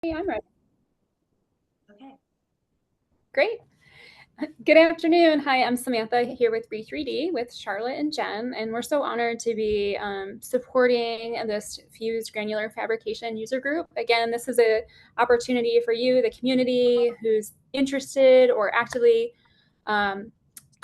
Hey, I'm ready. Okay. Great. Good afternoon. Hi, I'm Samantha here with Re3D with Charlotte and Jen, and we're so honored to be supporting this fused granular fabrication user group. Again, this is an opportunity for you, the community who's interested or actively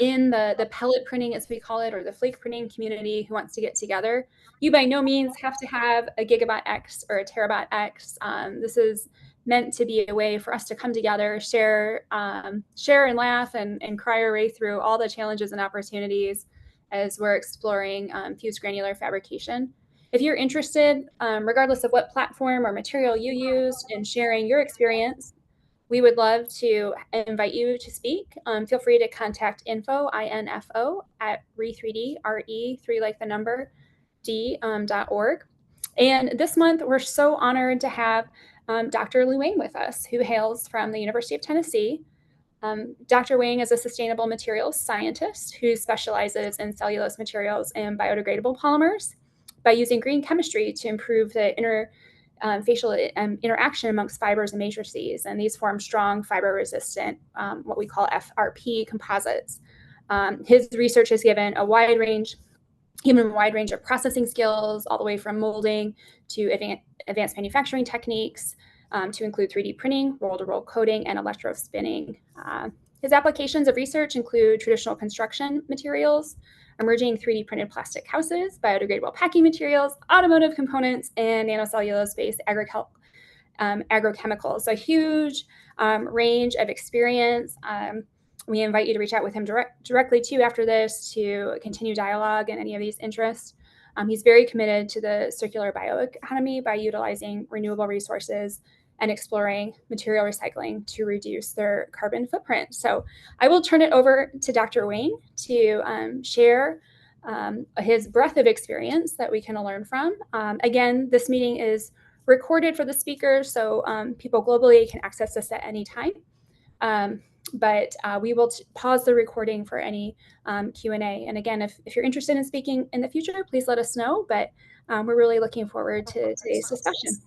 in the pellet printing, as we call it, or the flake printing community who wants to get together. You by no means have to have a gigabyte X or a terabyte X. This is meant to be a way for us to come together, share and laugh and cry our way through all the challenges and opportunities as we're exploring fused granular fabrication. If you're interested, regardless of what platform or material you used, in sharing your experience, we would love to invite you to speak. Feel free to contact info at re3d, re3 like the number, d.org. And this month, we're so honored to have Dr. Wang with us, who hails from the University of Tennessee. Dr. Wang is a sustainable materials scientist who specializes in cellulose materials and biodegradable polymers by using green chemistry to improve the facial interaction amongst fibers and matrices, and these form strong fiber-resistant, what we call FRP composites. His research has given a wide range of processing skills, all the way from molding to advanced manufacturing techniques, to include 3D printing, roll-to-roll coating, and electrospinning. His applications of research include traditional construction materials, emerging 3D printed plastic houses, biodegradable packing materials, automotive components, and nanocellulose-based agrochemicals. A huge range of experience. We invite you to reach out with him directly too after this to continue dialogue and any of these interests. He's very committed to the circular bioeconomy by utilizing renewable resources and exploring material recycling to reduce their carbon footprint. So I will turn it over to Dr. Wang to share his breadth of experience that we can learn from. Again, this meeting is recorded for the speakers, so people globally can access this at any time. But we will pause the recording for any Q&A. And again, if you're interested in speaking in the future, please let us know. But we're really looking forward to today's discussion.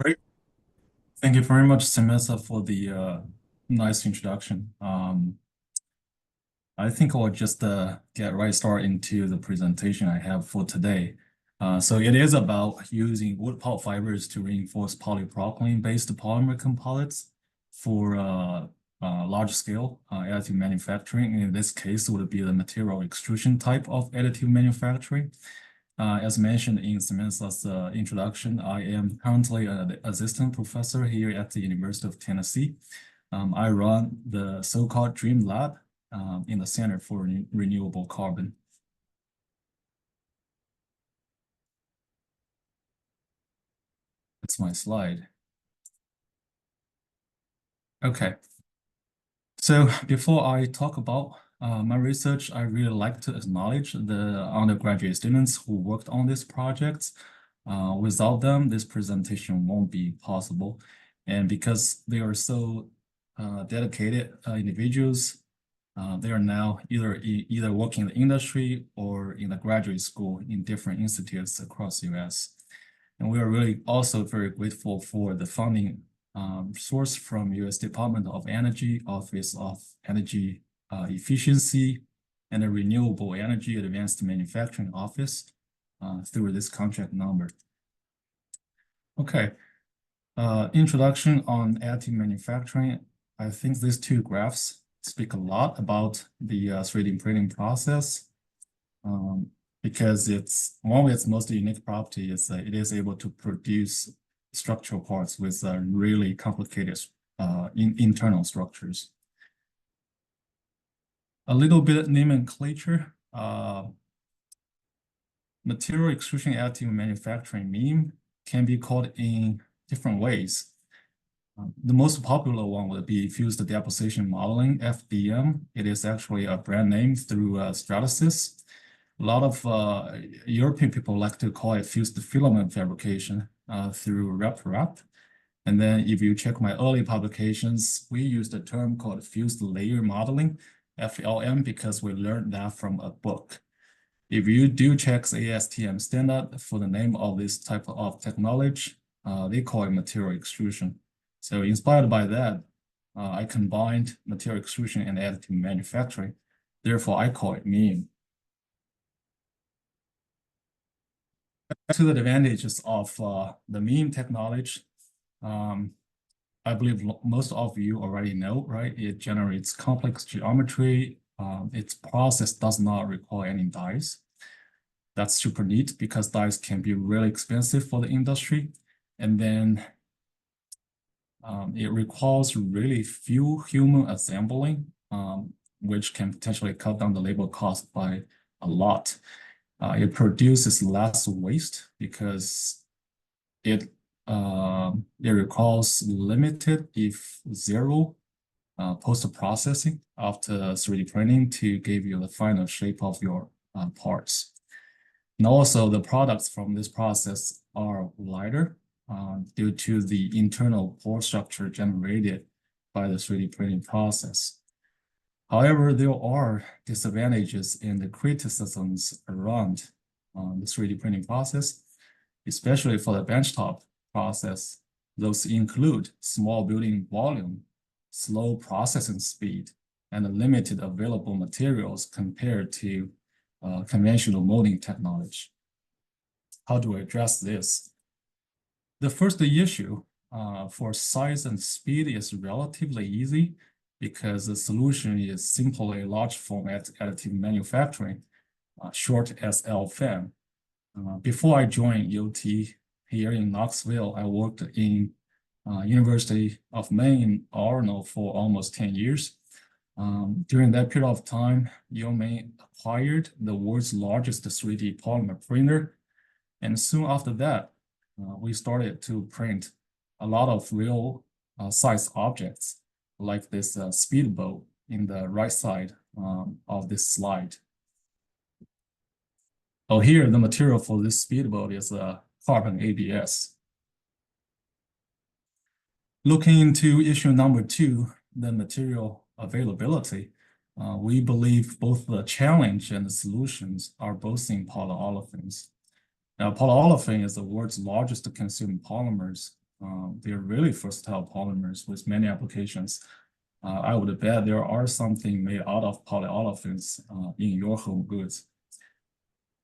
Great. Thank you very much, Samantha, for the nice introduction. I think I'll just get right started into the presentation I have for today. So it is about using wood pulp fibers to reinforce polypropylene-based polymer composites for large-scale additive manufacturing. In this case, it would be the material extrusion type of additive manufacturing. As mentioned in Samantha's introduction, I am currently an assistant professor here at the University of Tennessee. I run the so-called Dream Lab in the Center for Renewable Carbon. That's my slide. Okay. So before I talk about my research, I really like to acknowledge the undergraduate students who worked on this project. Without them, this presentation won't be possible. And because they are so dedicated individuals, they are now either working in the industry or in the graduate school in different institutes across the US. And we are really also very grateful for the funding source from US Department of Energy, Office of Energy Efficiency, and the Renewable Energy Advanced Manufacturing Office through this contract number. Okay, introduction on additive manufacturing. I think these two graphs speak a lot about the 3D printing process because one of its most unique property is that it is able to produce structural parts with really complicated internal structures. A little bit of nomenclature. Material extrusion additive manufacturing, MEAM, can be called in different ways. The most popular one would be fused deposition modeling, FDM. It is actually a brand name through Stratasys. A lot of European people like to call it fused filament fabrication through RepRap. And then if you check my early publications, we used a term called fused layer modeling, FLM, because we learned that from a book. If you do check the ASTM standard for the name of this type of technology, they call it material extrusion. So inspired by that, I combined material extrusion and additive manufacturing. Therefore, I call it MEAM. To the advantages of the MEAM technology, I believe most of you already know, right? It generates complex geometry. Its process does not require any dies. That's super neat because dies can be really expensive for the industry. And then it requires really few human assembling, which can potentially cut down the labor cost by a lot. It produces less waste because it requires limited, if zero, post-processing after 3D printing to give you the final shape of your parts. And also, the products from this process are lighter due to the internal pore structure generated by the 3D printing process. However, there are disadvantages and the criticisms around the 3D printing process, especially for the benchtop process. Those include small building volume, slow processing speed, and limited available materials compared to conventional molding technology. How do we address this? The first issue for size and speed is relatively easy because the solution is simply large format additive manufacturing, short as LFAM. Before I joined UT here in Knoxville, I worked in University of Maine in Orono for almost 10 years. During that period of time, UMaine acquired the world's largest 3D polymer printer. And soon after that, we started to print a lot of real size objects like this speedboat in the right side of this slide. Oh, here, the material for this speedboat is carbon ABS. Looking into issue number 2, the material availability, we believe both the challenge and the solutions are both in polyolefins. Now, polyolefin is the world's largest consumed polymers. They're really versatile polymers with many applications. I would bet there are something made out of polyolefins in your home goods.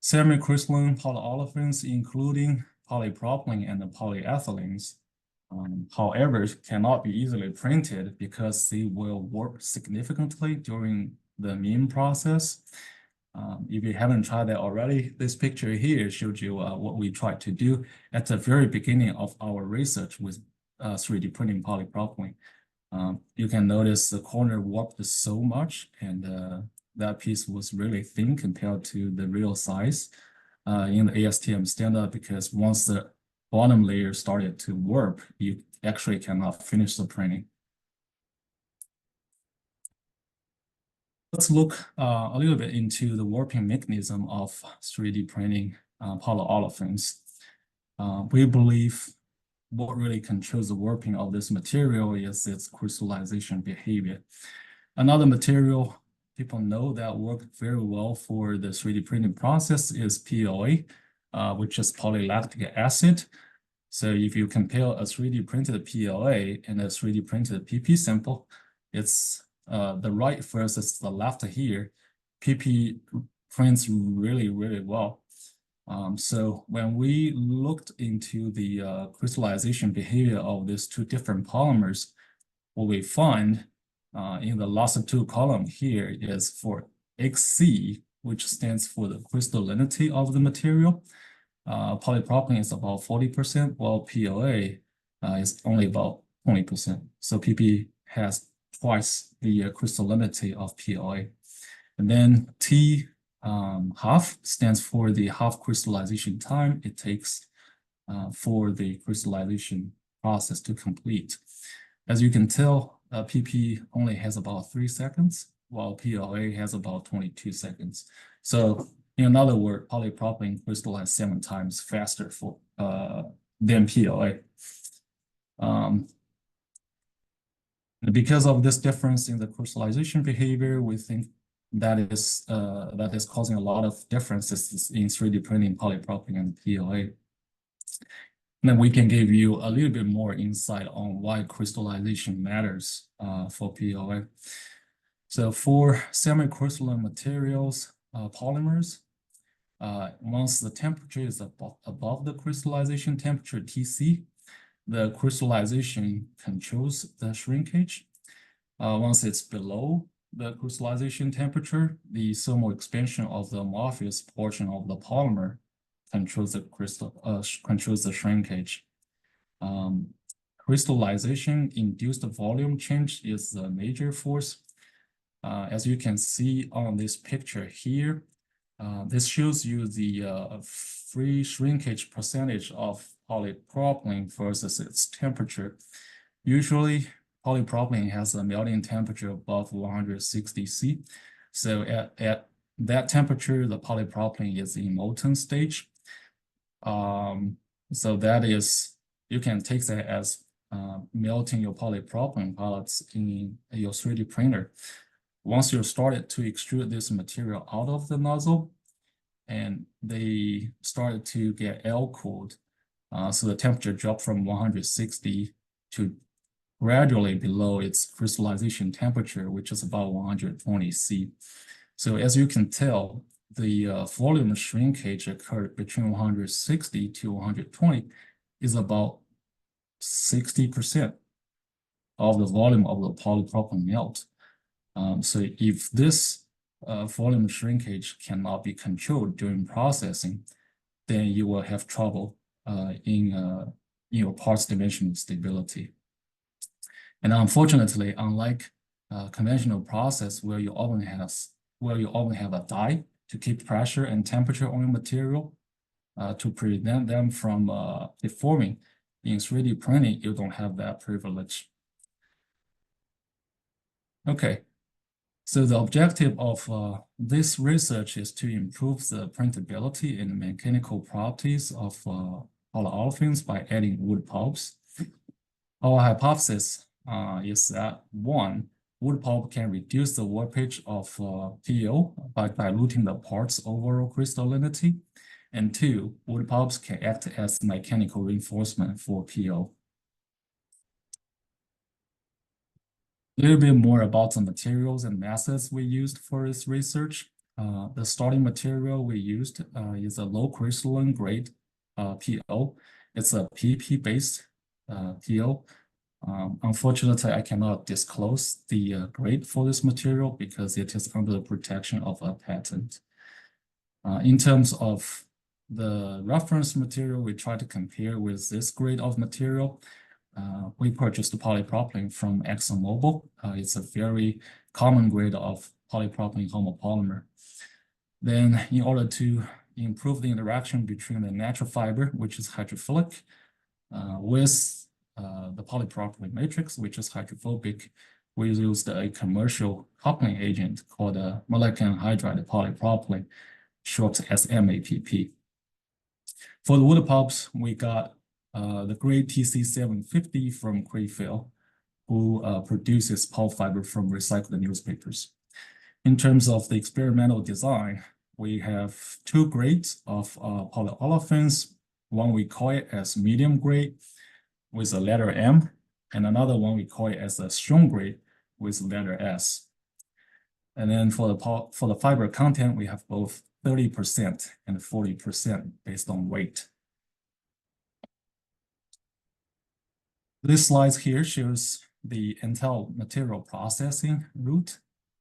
Semi-crystalline polyolefins, including polypropylene and polyethylenes, however, cannot be easily printed because they will warp significantly during the MEAM process. If you haven't tried that already, this picture here shows you what we tried to do at the very beginning of our research with 3D printing polypropylene. You can notice the corner warped so much, and that piece was really thin compared to the real size in the ASTM standard, because once the bottom layer started to warp, you actually cannot finish the printing. Let's look a little bit into the warping mechanism of 3D printing polyolefins. We believe what really controls the warping of this material is its crystallization behavior. Another material people know that work very well for the 3D printing process is PLA, which is polylactic acid. So if you compare a 3D printed PLA and a 3D printed PP sample, it's the right versus the left here. PP prints really, really well. So when we looked into the crystallization behavior of these two different polymers, what we find in the last two columns here is for XC, which stands for the crystallinity of the material. Polypropylene is about 40%, while PLA is only about 20%. So PP has twice the crystallinity of PLA. And then T half stands for the half crystallization time it takes for the crystallization process to complete. As you can tell, PP only has about 3 seconds, while PLA has about 22 seconds. So in other words, polypropylene crystallizes 7 times faster than PLA. Because of this difference in the crystallization behavior, we think that is causing a lot of differences in 3D printing polypropylene and PLA. then we can give you a little bit more insight on why crystallization matters for PO. So for semi-crystalline materials, polymers, once the temperature is above the crystallization temperature, TC, the crystallization controls the shrinkage. Once it's below the crystallization temperature, the thermal expansion of the amorphous portion of the polymer controls the shrinkage. Crystallization induced volume change is the major force. As you can see on this picture here, this shows you the free shrinkage percentage of polypropylene versus its temperature. Usually, polypropylene has a melting temperature above 160 C. So at that temperature, the polypropylene is in molten stage. So that is, you can take that as melting your polypropylene pellets in your 3D printer. Once you started to extrude this material out of the nozzle, and they started to get air-cooled, so the temperature dropped from 160 to gradually below its crystallization temperature, which is about 120 C. So as you can tell, the volume shrinkage occurred between 160 to 120 is about 60% of the volume of the polypropylene melt. So if this volume shrinkage cannot be controlled during processing, then you will have trouble in your parts dimensional stability. And unfortunately, unlike conventional process where you only have a die to keep pressure and temperature on your material to prevent them from deforming, in 3D printing, you don't have that privilege. Okay, so the objective of this research is to improve the printability and mechanical properties of polyolefins by adding wood pulps. Our hypothesis is that one, wood pulp can reduce the warpage of PO by diluting the part's overall crystallinity. And two, wood pulps can act as mechanical reinforcement for PO. A little bit more about the materials and methods we used for this research. The starting material we used is a low crystalline grade PO. It's a PP-based PO. Unfortunately, I cannot disclose the grade for this material because it is under the protection of a patent. In terms of the reference material, we try to compare with this grade of material. We purchased polypropylene from ExxonMobil. It's a very common grade of polypropylene homopolymer. Then, in order to improve the interaction between the natural fiber, which is hydrophilic, with the polypropylene matrix, which is hydrophobic, we used a commercial coupling agent called molecular anhydride polypropylene, short as MAPP. For the wood pulps, we got the grade TC750 from Crayfield, who produces pulp fiber from recycled newspapers. In terms of the experimental design, we have two grades of polyolefins. One we call it as medium grade with the letter M, and another one we call it as a strong grade with letter S. And then for the fiber content, we have both 30% and 40% based on weight. This slide here shows the entire material processing route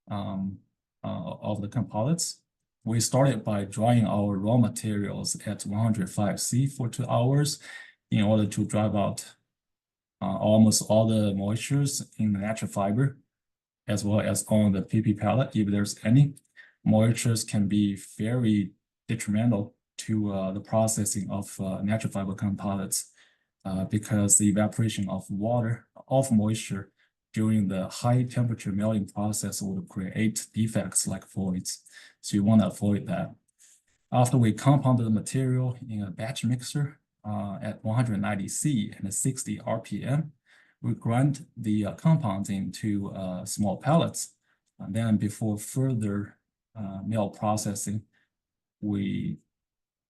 of the composites. We started by drying our raw materials at 105 C for 2 hours in order to drive out almost all the moistures in the natural fiber, as well as on the PP pellet. If there's any, moistures can be very detrimental to the processing of natural fiber composites because the evaporation of water, of moisture during the high temperature melting process would create defects like voids. So you want to avoid that. After we compounded the material in a batch mixer at 190 C and 60 RPM, we grind the compounds into small pellets. And then before further melt processing, we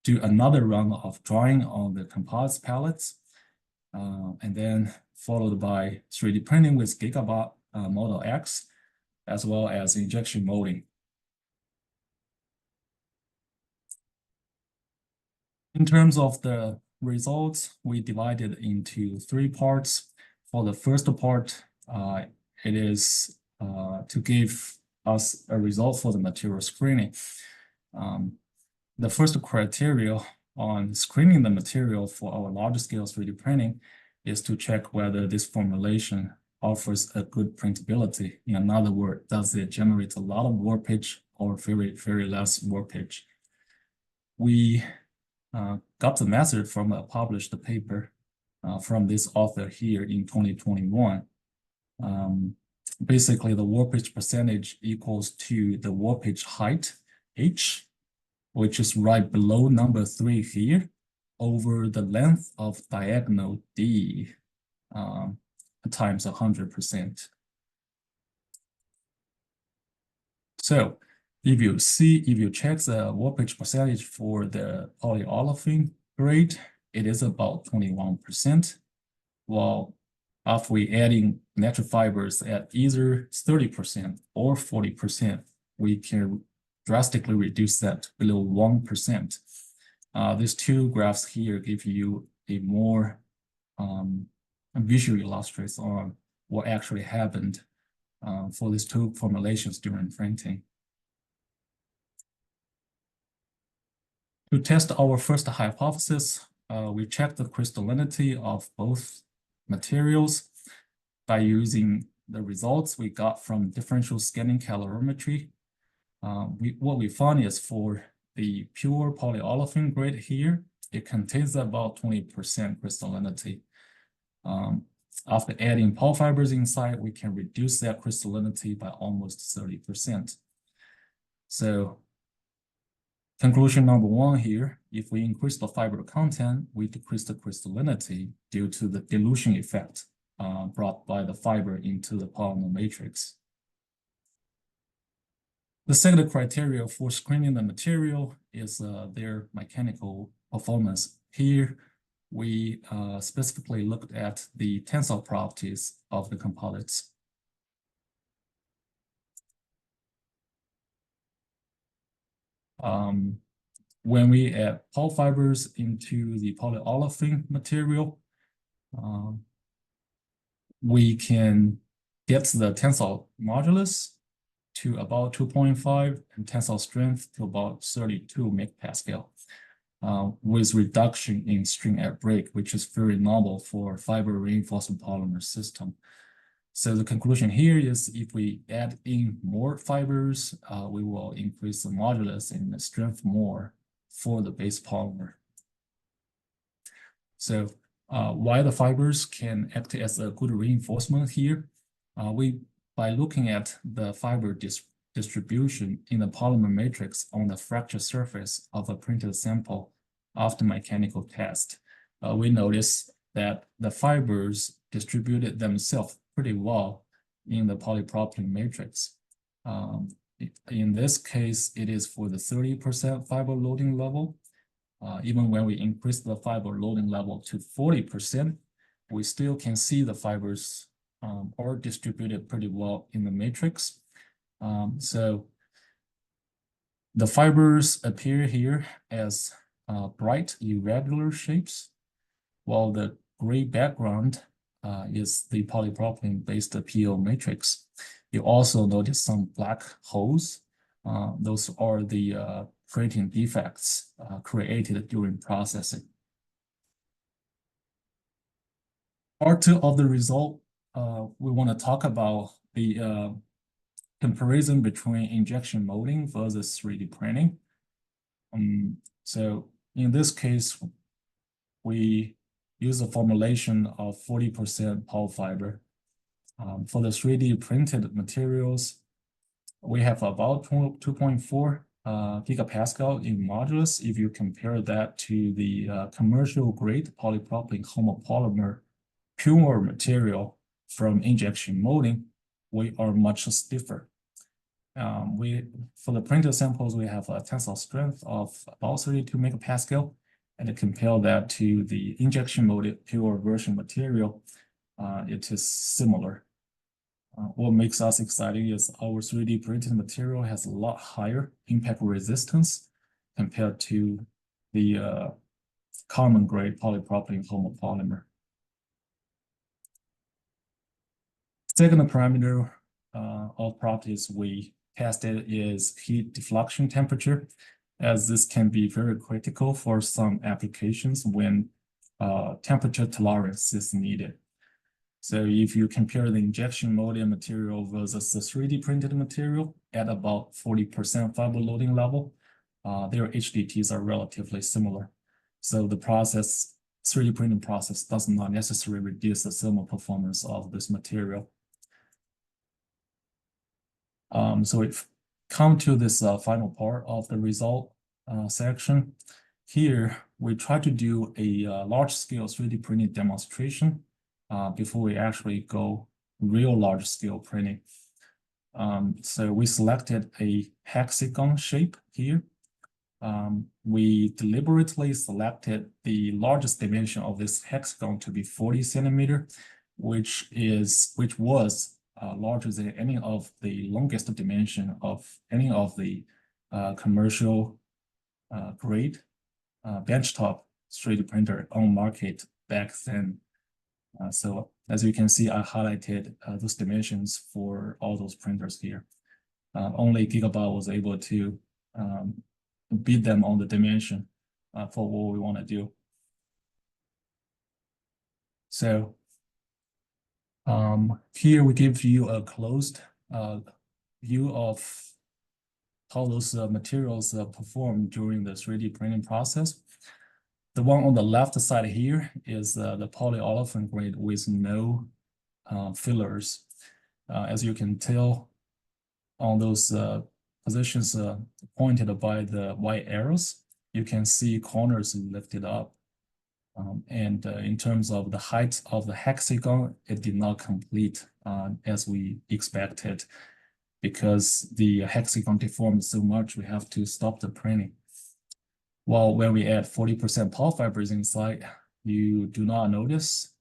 do another round of drying on the composite pellets and then followed by 3D printing with Gigawatt Model X, as well as injection molding. In terms of the results, we divided into 3 parts. For the first part, it is to give us a result for the material screening. The first criteria on screening the material for our large-scale 3D printing is to check whether this formulation offers a good printability. In other words, does it generate a lot of warpage or very less warpage? We got the method from a published paper from this author here in 2021. Basically, the warpage percentage equals to the warpage height, H, which is right below number 3 here, over the length of diagonal D times 100%. So if you check the warpage percentage for the polyolefin grade, it is about 21%, while after we adding natural fibers at either 30% or 40%, we can drastically reduce that below 1%. These 2 graphs here give you a more visual illustration on what actually happened for these 2 formulations during printing. To test our first hypothesis, we checked the crystallinity of both materials by using the results we got from differential scanning calorimetry. What we found is for the pure polyolefin grade here, it contains about 20% crystallinity. After adding pulp fibers inside, we can reduce that crystallinity by almost 30%. So conclusion number 1 here, if we increase the fiber content, we decrease the crystallinity due to the dilution effect brought by the fiber into the polymer matrix. The second criteria for screening the material is their mechanical performance. Here, we specifically looked at the tensile properties of the composites. When we add pulp fibers into the polyolefin material, we can get the tensile modulus to about 2.5 and tensile strength to about 32 MPa, with reduction in strain at break, which is very novel for fiber reinforcement polymer system. So the conclusion here is if we add in more fibers, we will increase the modulus and the strength more for the base polymer. So why the fibers can act as a good reinforcement here? By looking at the fiber distribution in the polymer matrix on the fracture surface of a printed sample after mechanical test, we notice that the fibers distributed themselves pretty well in the polypropylene matrix. In this case, it is for the 30% fiber loading level. Even when we increase the fiber loading level to 40%, we still can see the fibers are distributed pretty well in the matrix. So the fibers appear here as bright irregular shapes, while the gray background is the polypropylene-based PO matrix. You also notice some black holes. Those are the printing defects created during processing. Part 2 of the result, we want to talk about the comparison between injection molding versus 3D printing. So in this case, we use a formulation of 40% pulp fiber. For the 3D printed materials, we have about 2.4 gigapascal in modulus. If you compare that to the commercial grade polypropylene homopolymer pure material from injection molding, we are much stiffer. For the printed samples, we have a tensile strength of about 32 megapascal, and compare that to the injection molded pure version material, it is similar. What makes us exciting is our 3D printed material has a lot higher impact resistance compared to the common grade polypropylene homopolymer. Second parameter of properties we tested is heat deflection temperature, as this can be very critical for some applications when temperature tolerance is needed. So if you compare the injection molded material versus the 3D printed material at about 40% fiber loading level, their HDTs are relatively similar. So the 3D printing process does not necessarily reduce the thermal performance of this material. So we've come to this final part of the result section. Here, we try to do a large-scale 3D printing demonstration before we actually go real large-scale printing. So we selected a hexagon shape here. We deliberately selected the largest dimension of this hexagon to be 40 centimeter, which was larger than any of the longest dimension of any of the commercial grade benchtop 3D printer on market back then. So as you can see, I highlighted those dimensions for all those printers here. Only Gigabyte was able to beat them on the dimension for what we want to do. So here we give you a closed view of how those materials perform during the 3D printing process. The one on the left side here is the polyolefin grade with no fillers. As you can tell on those positions pointed by the white arrows, you can see corners lifted up. And in terms of the height of the hexagon, it did not complete as we expected, because the hexagon deformed so much, we have to stop the printing. While when we add 40% pulp fibers inside, you do not notice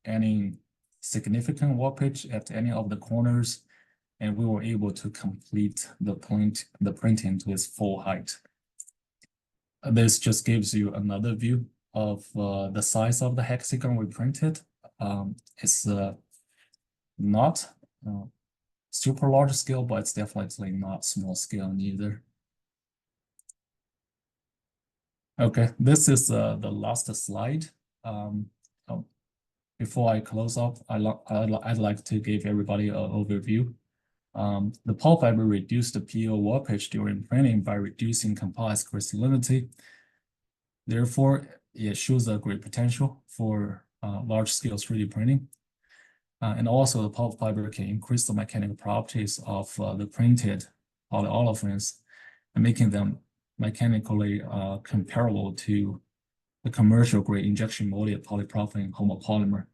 any significant warpage at any of the corners, and we were able to complete the printing to its full height. This just gives you another view of the size of the hexagon we printed. It's not super large scale, but it's definitely not small scale neither. Okay, this is the last slide. Before I close up, I'd like to give everybody an overview. The pulp fiber reduced the PO warpage during printing by reducing composite crystallinity. Therefore, it shows a great potential for large-scale 3D printing. And also, the pulp fiber can increase the mechanical properties of the printed polyolefins, and making them mechanically comparable to the commercial grade injection molded polypropylene homopolymer.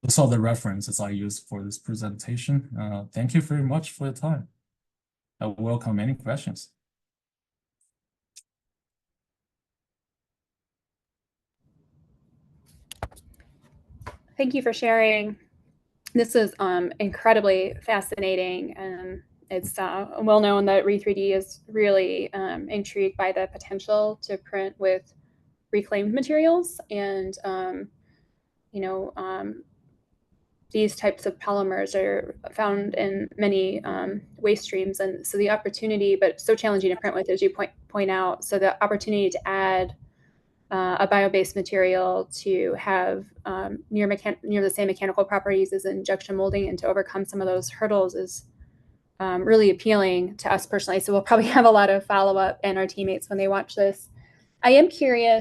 Those are the references I used for this presentation. Thank you very much for your time. I welcome any questions. Thank you for sharing. This is incredibly fascinating. It's well known that Re3D is really intrigued by the potential to print with reclaimed materials, and these types of polymers are found in many waste streams, and so the opportunity, but so challenging to print with, as you point out. So the opportunity to add a bio-based material to have near the same mechanical properties as injection molding and to overcome some of those hurdles is really appealing to us personally. So we'll probably have a lot of follow-up and our teammates when they watch this. I am curious